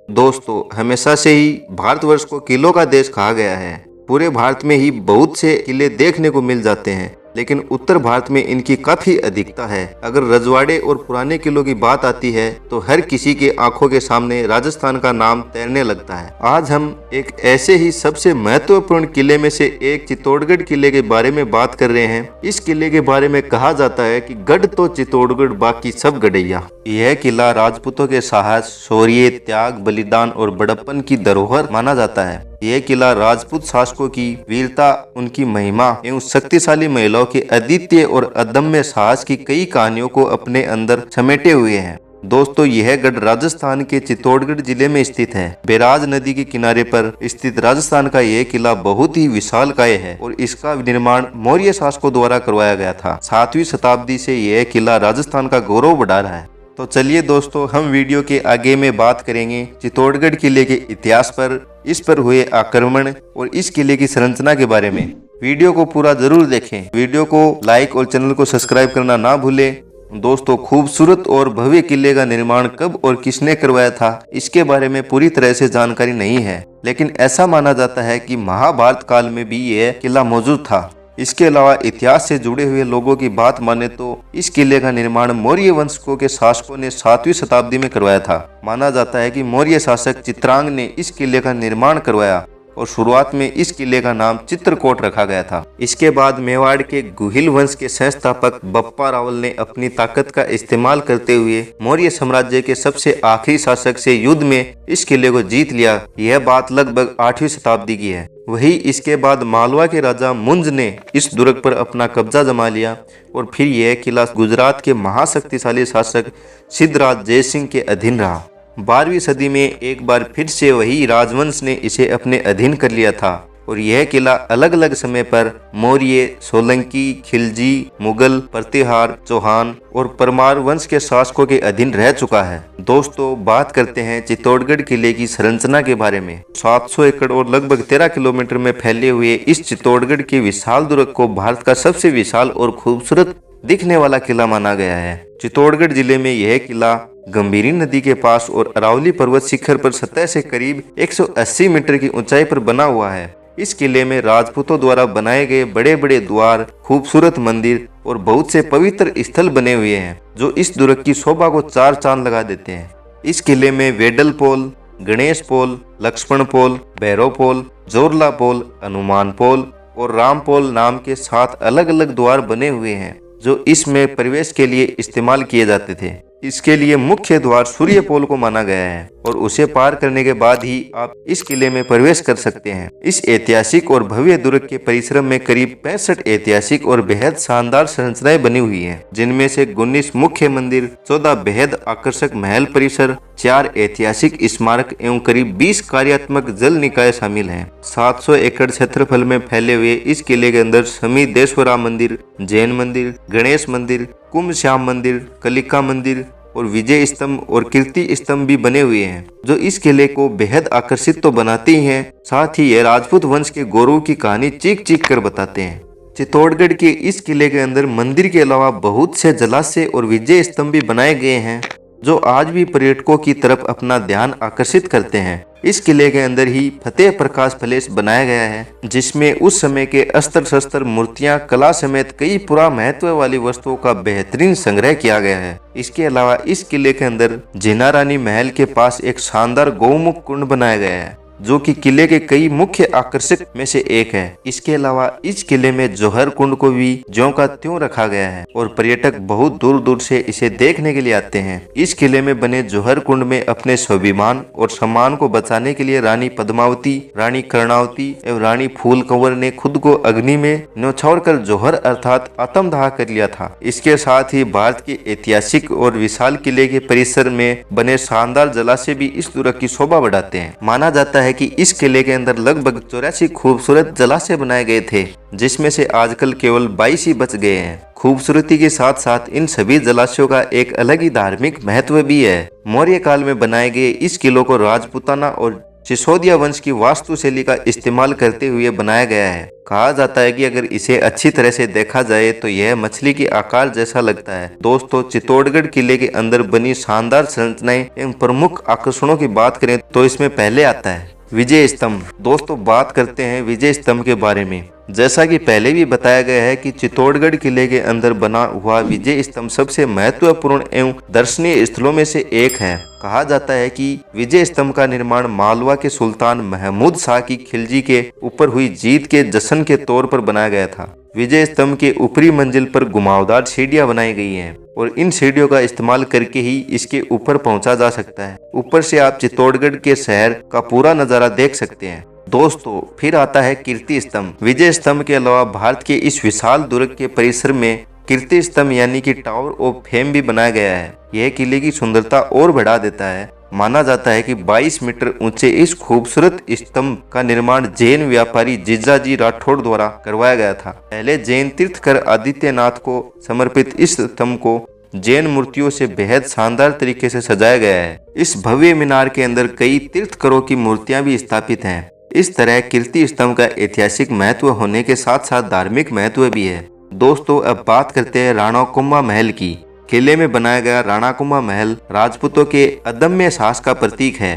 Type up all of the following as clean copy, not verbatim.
दोस्तों, हमेशा से ही भारतवर्ष को किलों का देश कहा गया है। पूरे भारत में ही बहुत से किले देखने को मिल जाते हैं, लेकिन उत्तर भारत में इनकी काफी अधिकता है। अगर रजवाड़े और पुराने किलों की बात आती है तो हर किसी के आंखों के सामने राजस्थान का नाम तैरने लगता है। आज हम एक ऐसे ही सबसे महत्वपूर्ण किले में से एक चित्तौड़गढ़ किले के बारे में बात कर रहे हैं। इस किले के बारे में कहा जाता है कि गढ़ तो चित्तौड़गढ़, बाकी सब गढ़ैया। यह किला राजपूतों के साहस, शौर्य, त्याग, बलिदान और बड़प्पन की धरोहर माना जाता है। यह किला राजपूत शासकों की वीरता, उनकी महिमा एवं शक्तिशाली महिलाओं के अद्वितीय और अदम्य साहस की कई कहानियों को अपने अंदर समेटे हुए है। दोस्तों, यह गढ़ राजस्थान के चित्तौड़गढ़ जिले में स्थित है। बैराज नदी के किनारे पर स्थित राजस्थान का यह किला बहुत ही विशालकाय है और इसका निर्माण मौर्य शासकों द्वारा करवाया गया था। 7वीं शताब्दी से यह किला राजस्थान का गौरव बढ़ा रहा है। तो चलिए दोस्तों, हम वीडियो के आगे में बात करेंगे चित्तौड़गढ़ किले के इतिहास पर, इस पर हुए आक्रमण और इस किले की संरचना के बारे में। वीडियो को पूरा जरूर देखें। वीडियो को लाइक और चैनल को सब्सक्राइब करना ना भूलें। दोस्तों, खूबसूरत और भव्य किले का निर्माण कब और किसने करवाया था, इसके बारे में पूरी तरह से जानकारी नहीं है, लेकिन ऐसा माना जाता है कि महाभारत काल में भी यह किला मौजूद था। इसके अलावा इतिहास से जुड़े हुए लोगों की बात माने तो इस किले का निर्माण मौर्य वंश के शासकों ने 7वीं शताब्दी में करवाया था। माना जाता है कि मौर्य शासक चित्रांग ने इस किले का निर्माण करवाया और शुरुआत में इस किले का नाम चित्रकोट रखा गया था। इसके बाद मेवाड़ के गुहिल वंश के संस्थापक बप्पा रावल ने अपनी ताकत का इस्तेमाल करते हुए मौर्य साम्राज्य के सबसे आखिरी शासक से युद्ध में इस किले को जीत लिया। यह बात लगभग 8वीं शताब्दी की है। वही इसके बाद मालवा के राजा मुंज ने इस दुर्ग पर अपना कब्जा जमा लिया और फिर यह किला गुजरात के महाशक्तिशाली शासक सिद्धराज जयसिंह के अधीन रहा। 12वीं सदी में एक बार फिर से वही राजवंश ने इसे अपने अधीन कर लिया था और यह किला अलग अलग समय पर मौर्य, सोलंकी, खिलजी, मुगल, प्रतिहार, चौहान और परमार वंश के शासकों के अधीन रह चुका है। दोस्तों, बात करते हैं चित्तौड़गढ़ किले की संरचना के बारे में। 700 एकड़ और लगभग 13 किलोमीटर में फैले हुए इस चित्तौड़गढ़ के विशाल दुर्ग को भारत का सबसे विशाल और खूबसूरत दिखने वाला किला माना गया है। चित्तौड़गढ़ जिले में यह किला गंभीरी नदी के पास और अरावली पर्वत शिखर पर सतह से करीब 180 मीटर की ऊंचाई पर बना हुआ है। इस किले में राजपूतों द्वारा बनाए गए बड़े बड़े द्वार, खूबसूरत मंदिर और बहुत से पवित्र स्थल बने हुए हैं, जो इस दुर्ग की शोभा को चार चांद लगा देते हैं। इस किले में वेडल पोल, गणेश पोल, लक्ष्मण पोल, भैरव पोल, जोरला पोल, हनुमान पोल और राम पोल नाम के 7 अलग अलग द्वार बने हुए हैं, जो इसमें प्रवेश के लिए इस्तेमाल किए जाते थे। इसके लिए मुख्य द्वार सूर्य पोल को माना गया है और उसे पार करने के बाद ही आप इस किले में प्रवेश कर सकते हैं। इस ऐतिहासिक और भव्य दुर्ग के परिसर में करीब 65 ऐतिहासिक और बेहद शानदार संरचनाएं बनी हुई हैं, जिनमें से 19 मुख्य मंदिर, 14 बेहद आकर्षक महल परिसर, 4 ऐतिहासिक स्मारक एवं करीब 20 कार्यात्मक जल निकाय शामिल हैं। 700 एकड़ क्षेत्रफल में फैले हुए इस किले के अंदर समीदेश्वरा मंदिर, जैन मंदिर, गणेश मंदिर, कुंभ श्याम मंदिर, कलिका मंदिर और विजय स्तंभ और कीर्ति स्तंभ भी बने हुए हैं, जो इस किले को बेहद आकर्षित तो बनाते ही हैं, साथ ही यह राजपूत वंश के गौरव की कहानी चीख चीख कर बताते हैं। चित्तौड़गढ़ के इस किले के अंदर मंदिर के अलावा बहुत से जलाशय और विजय स्तंभ भी बनाए गए हैं, जो आज भी पर्यटकों की तरफ अपना ध्यान आकर्षित करते हैं। इस किले के अंदर ही फतेह प्रकाश पैलेस बनाया गया है, जिसमें उस समय के अस्त्र शस्त्र, मूर्तियां, कला समेत कई पुरा महत्व वाली वस्तुओं का बेहतरीन संग्रह किया गया है। इसके अलावा इस किले के अंदर जिना रानी महल के पास एक शानदार गौमुख कुंड बनाया गया है, जो कि किले के कई मुख्य आकर्षक में से एक है। इसके अलावा इस किले में जौहर कुंड को भी ज्यों का त्यों रखा गया है और पर्यटक बहुत दूर दूर से इसे देखने के लिए आते हैं। इस किले में बने जौहर कुंड में अपने स्वाभिमान और सम्मान को बचाने के लिए रानी पद्मावती, रानी कर्णावती एवं रानी फूल कंवर ने खुद को अग्नि में न्यौछावर कर जौहर अर्थात आत्मदाह कर लिया था। इसके साथ ही भारत के ऐतिहासिक और विशाल किले के परिसर में बने शानदार जलाशय भी इस दुर्ग की शोभा बढ़ाते हैं। माना जाता है कि इस किले के अंदर लगभग 84 खूबसूरत जलाशय बनाए गए थे, जिसमें से आजकल केवल 22 ही बच गए हैं। खूबसूरती के साथ साथ इन सभी जलाशयों का एक अलग ही धार्मिक महत्व भी है। मौर्य काल में बनाए गए इस किलों को राजपूताना और सिसोदिया वंश की वास्तुशैली का इस्तेमाल करते हुए बनाया गया है। कहा जाता है कि अगर इसे अच्छी तरह से देखा जाए तो यह मछली के आकार जैसा लगता है। दोस्तों, चित्तौड़गढ़ किले के अंदर बनी शानदार संरचनाएं एवं प्रमुख आकर्षणों की बात करें तो इसमें पहले आता है विजय स्तंभ। दोस्तों, बात करते हैं विजय स्तंभ के बारे में। जैसा कि पहले भी बताया गया है कि चित्तौड़गढ़ किले के अंदर बना हुआ विजय स्तंभ सबसे महत्वपूर्ण एवं दर्शनीय स्थलों में से एक है। कहा जाता है कि विजय स्तंभ का निर्माण मालवा के सुल्तान महमूद शाह की खिलजी के ऊपर हुई जीत के जश्न के तौर पर बनाया गया था। विजय स्तंभ के ऊपरी मंजिल पर घुमावदार सीढ़ियां बनाई गई हैं और इन सीढ़ियों का इस्तेमाल करके ही इसके ऊपर पहुंचा जा सकता है। ऊपर से आप चित्तौड़गढ़ के शहर का पूरा नजारा देख सकते हैं। दोस्तों, फिर आता है कीर्ति स्तंभ। विजय स्तंभ के अलावा भारत के इस विशाल दुर्ग के परिसर में कीर्ति स्तंभ यानी कि टावर ऑफ फेम भी बनाया गया है। यह किले की सुंदरता और बढ़ा देता है। माना जाता है कि 22 मीटर ऊंचे इस खूबसूरत स्तंभ का निर्माण जैन व्यापारी जीजाजी राठौड़ द्वारा करवाया गया था। पहले जैन तीर्थकर आदित्यनाथ को समर्पित इस स्तंभ को जैन मूर्तियों से बेहद शानदार तरीके से सजाया गया है। इस भव्य मीनार के अंदर कई तीर्थकरों की मूर्तियां भी स्थापित हैं। इस तरह कीर्ति स्तंभ का ऐतिहासिक महत्व होने के साथ साथ धार्मिक महत्व भी है। दोस्तों, अब बात करते हैं राणाकुंभा महल की। किले में बनाया गया राणाकुंभा महल राजपूतों के अदम्य साहस का प्रतीक है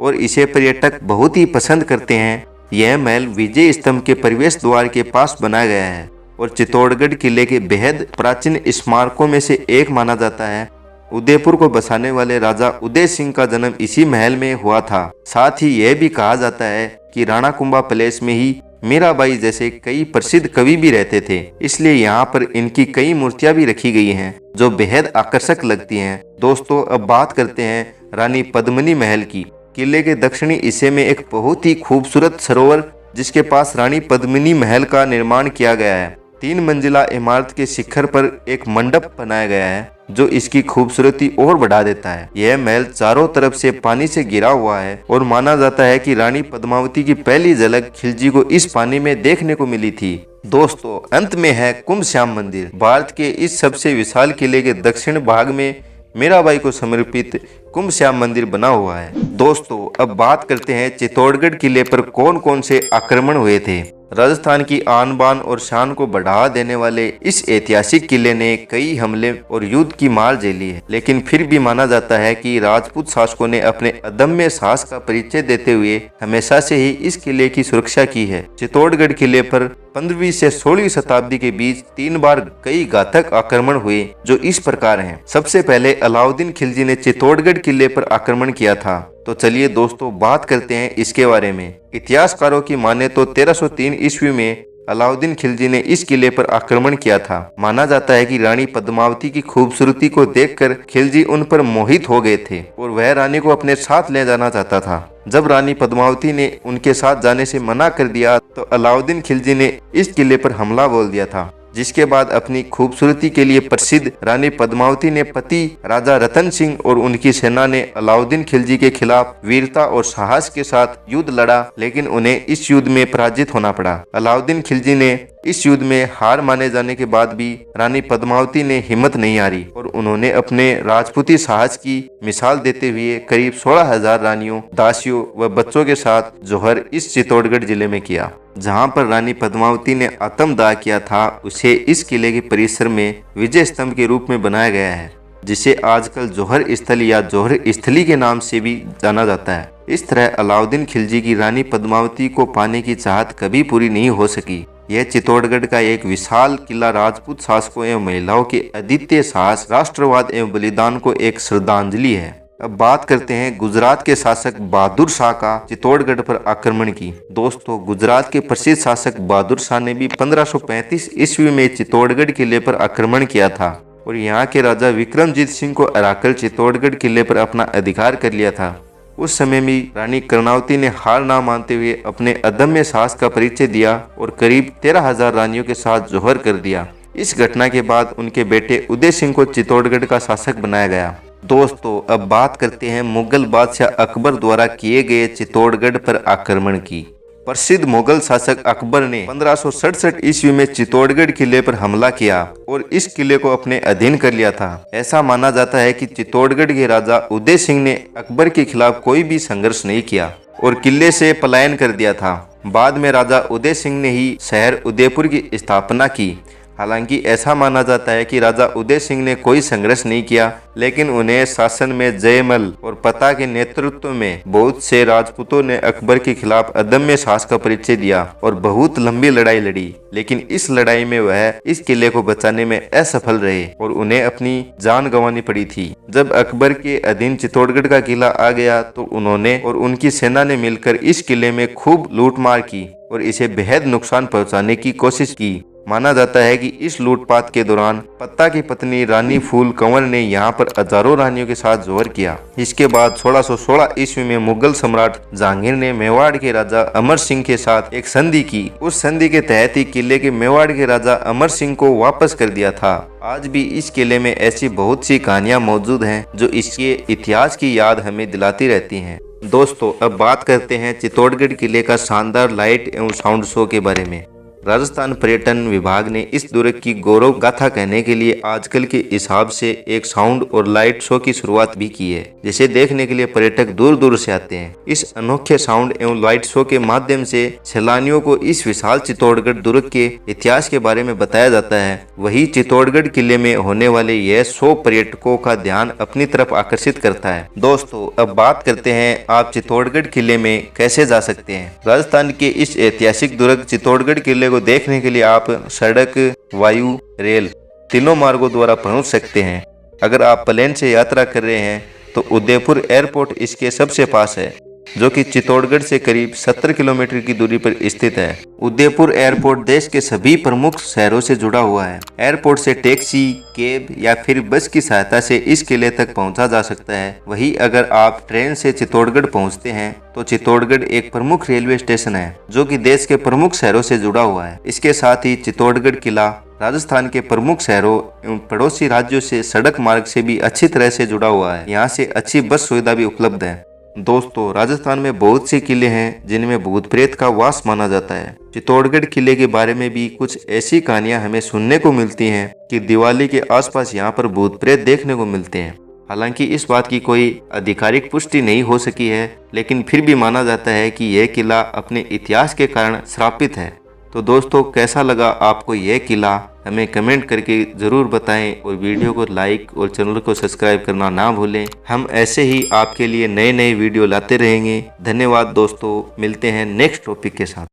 और इसे पर्यटक बहुत ही पसंद करते हैं। यह महल विजय स्तंभ के प्रवेश द्वार के पास बनाया गया है और चित्तौड़गढ़ किले के बेहद प्राचीन स्मारकों में से एक माना जाता है। उदयपुर को बसाने वाले राजा उदय सिंह का जन्म इसी महल में हुआ था। साथ ही यह भी कहा जाता है कि राणाकुंभा पैलेस में ही मीराबाई जैसे कई प्रसिद्ध कवि भी रहते थे, इसलिए यहाँ पर इनकी कई मूर्तियां भी रखी गई हैं जो बेहद आकर्षक लगती हैं। दोस्तों, अब बात करते हैं रानी पद्मिनी महल की। किले के दक्षिणी हिस्से में एक बहुत ही खूबसूरत सरोवर जिसके पास रानी पद्मिनी महल का निर्माण किया गया है। 3 मंजिला इमारत के शिखर पर एक मंडप बनाया गया है जो इसकी खूबसूरती और बढ़ा देता है। यह महल चारों तरफ से पानी से घिरा हुआ है और माना जाता है कि रानी पद्मावती की पहली झलक खिलजी को इस पानी में देखने को मिली थी। दोस्तों, अंत में है कुंभ श्याम मंदिर। भारत के इस सबसे विशाल किले के दक्षिण भाग में मीराबाई को समर्पित कुंभ श्याम मंदिर बना हुआ है। दोस्तों, अब बात करते हैं चित्तौड़गढ़ किले पर कौन कौन से आक्रमण हुए थे। राजस्थान की आन बान और शान को बढ़ावा देने वाले इस ऐतिहासिक किले ने कई हमले और युद्ध की मार झेली है, लेकिन फिर भी माना जाता है कि राजपूत शासकों ने अपने अदम्य साहस का परिचय देते हुए हमेशा से ही इस किले की सुरक्षा की है। चित्तौड़गढ़ किले पर 15वीं से 16वीं शताब्दी के बीच 3 बार कई घातक आक्रमण हुए जो इस प्रकार हैं। सबसे पहले अलाउद्दीन खिलजी ने चित्तौड़गढ़ किले पर आक्रमण किया था। तो चलिए दोस्तों, बात करते हैं इसके बारे में। इतिहासकारों की माने तो 1303 ईस्वी में अलाउद्दीन खिलजी ने इस किले पर आक्रमण किया था। माना जाता है कि रानी पद्मावती की खूबसूरती को देखकर खिलजी उन पर मोहित हो गए थे और वह रानी को अपने साथ ले जाना चाहता था। जब रानी पद्मावती ने उनके साथ जाने से मना कर दिया तो अलाउद्दीन खिलजी ने इस किले पर हमला बोल दिया था, जिसके बाद अपनी खूबसूरती के लिए प्रसिद्ध रानी पद्मावती ने पति राजा रतन सिंह और उनकी सेना ने अलाउद्दीन खिलजी के खिलाफ वीरता और साहस के साथ युद्ध लड़ा, लेकिन उन्हें इस युद्ध में पराजित होना पड़ा। अलाउद्दीन खिलजी ने इस युद्ध में हार माने जाने के बाद भी रानी पद्मावती ने हिम्मत नहीं हारी और उन्होंने अपने राजपूती साहस की मिसाल देते हुए करीब 16,000 रानियों, दासियों व बच्चों के साथ जौहर इस चित्तौड़गढ़ जिले में किया। जहां पर रानी पद्मावती ने आत्मदाह किया था उसे इस किले के परिसर में विजय स्तंभ के रूप में बनाया गया है, जिसे आजकल जौहर स्थल या जौहर स्थली के नाम से भी जाना जाता है। इस तरह अलाउद्दीन खिलजी की रानी पद्मावती को पाने की चाहत कभी पूरी नहीं हो सकी। यह चित्तौड़गढ़ का एक विशाल किला राजपूत शासकों एवं महिलाओं के अद्वितीय साहस, राष्ट्रवाद एवं बलिदान को एक श्रद्धांजलि है। अब बात करते हैं गुजरात के शासक बहादुर शाह का चित्तौड़गढ़ पर आक्रमण की। दोस्तों, गुजरात के प्रसिद्ध शासक बहादुर शाह ने भी 1535 ईस्वी में चित्तौड़गढ़ किले पर आक्रमण किया था और यहाँ के राजा विक्रमजीत सिंह को हराकर चित्तौड़गढ़ किले पर अपना अधिकार कर लिया था। उस समय में रानी कर्णावती ने हार ना मानते हुए अपने अदम्य साहस का परिचय दिया और करीब 13,000 रानियों के साथ जौहर कर दिया। इस घटना के बाद उनके बेटे उदय सिंह को चित्तौड़गढ़ का शासक बनाया गया। दोस्तों, अब बात करते हैं मुगल बादशाह अकबर द्वारा किए गए चित्तौड़गढ़ पर आक्रमण की। प्रसिद्ध मुगल शासक अकबर ने 1567 ईस्वी में चित्तौड़गढ़ किले पर हमला किया और इस किले को अपने अधीन कर लिया था। ऐसा माना जाता है कि चित्तौड़गढ़ के राजा उदय सिंह ने अकबर के खिलाफ कोई भी संघर्ष नहीं किया। और किले से पलायन कर दिया था। बाद में राजा उदय सिंह ने ही शहर उदयपुर की स्थापना की। हालांकि ऐसा माना जाता है कि राजा उदय सिंह ने कोई संघर्ष नहीं किया, लेकिन उन्हें शासन में जयमल और पता के नेतृत्व में बहुत से राजपूतों ने अकबर के खिलाफ अदम्य साहस का परिचय दिया और बहुत लंबी लड़ाई लड़ी। लेकिन इस लड़ाई में वह इस किले को बचाने में असफल रहे और उन्हें अपनी जान गंवानी पड़ी थी। जब अकबर के अधीन चित्तौड़गढ़ का किला आ गया तो उन्होंने और उनकी सेना ने मिलकर इस किले में खूब लूटमार की और इसे बेहद नुकसान पहुंचाने की कोशिश की। माना जाता है कि इस लूटपाट के दौरान पत्ता की पत्नी रानी फूल कंवर ने यहाँ पर हजारों रानियों के साथ जोहर किया। इसके बाद 1616 ईस्वी में मुगल सम्राट जहांगीर ने मेवाड़ के राजा अमर सिंह के साथ एक संधि की। उस संधि के तहत ही किले के मेवाड़ के राजा अमर सिंह को वापस कर दिया था। आज भी इस किले में ऐसी बहुत सी कहानियां मौजूद हैं जो इसके इतिहास की याद हमें दिलाती रहती हैं। दोस्तों, अब बात करते हैं चित्तौड़गढ़ किले का शानदार लाइट एवं साउंड शो के बारे में। राजस्थान पर्यटन विभाग ने इस दुर्ग की गौरव गाथा कहने के लिए आजकल के हिसाब से एक साउंड और लाइट शो की शुरुआत भी की है, जिसे देखने के लिए पर्यटक दूर दूर से आते हैं। इस अनोखे साउंड एवं लाइट शो के माध्यम से सैलानियों को इस विशाल चित्तौड़गढ़ दुर्ग के इतिहास के बारे में बताया जाता है। वही चित्तौड़गढ़ किले में होने वाले यह शो पर्यटकों का ध्यान अपनी तरफ आकर्षित करता है। दोस्तों, अब बात करते हैं आप चित्तौड़गढ़ किले में कैसे जा सकते हैं। राजस्थान के इस ऐतिहासिक दुर्ग चित्तौड़गढ़ किले को देखने के लिए आप सड़क, वायु, रेल तीनों मार्गों द्वारा पहुंच सकते हैं। अगर आप प्लेन से यात्रा कर रहे हैं तो उदयपुर एयरपोर्ट इसके सबसे पास है, जो कि चित्तौड़गढ़ से करीब 70 किलोमीटर की दूरी पर स्थित है। उदयपुर एयरपोर्ट देश के सभी प्रमुख शहरों से जुड़ा हुआ है। एयरपोर्ट से टैक्सी, कैब या फिर बस की सहायता से इस किले तक पहुंचा जा सकता है। वहीं अगर आप ट्रेन से चित्तौड़गढ़ पहुंचते हैं तो चित्तौड़गढ़ एक प्रमुख रेलवे स्टेशन है, जो कि देश के प्रमुख शहरों से जुड़ा हुआ है। इसके साथ ही चित्तौड़गढ़ किला राजस्थान के प्रमुख शहरों एवं पड़ोसी राज्यों से सड़क मार्ग से भी अच्छी तरह से जुड़ा हुआ है। यहाँ से अच्छी बस सुविधा भी उपलब्ध है। दोस्तों, राजस्थान में बहुत से किले हैं जिनमें भूत प्रेत का वास माना जाता है। चित्तौड़गढ़ किले के बारे में भी कुछ ऐसी कहानियां हमें सुनने को मिलती हैं कि दिवाली के आसपास यहां पर भूत प्रेत देखने को मिलते हैं। हालांकि इस बात की कोई आधिकारिक पुष्टि नहीं हो सकी है, लेकिन फिर भी माना जाता है कि यह किला अपने इतिहास के कारण श्रापित है। तो दोस्तों, कैसा लगा आपको यह किला, हमें कमेंट करके ज़रूर बताएं और वीडियो को लाइक और चैनल को सब्सक्राइब करना ना भूलें। हम ऐसे ही आपके लिए नए नए वीडियो लाते रहेंगे। धन्यवाद दोस्तों, मिलते हैं नेक्स्ट टॉपिक के साथ।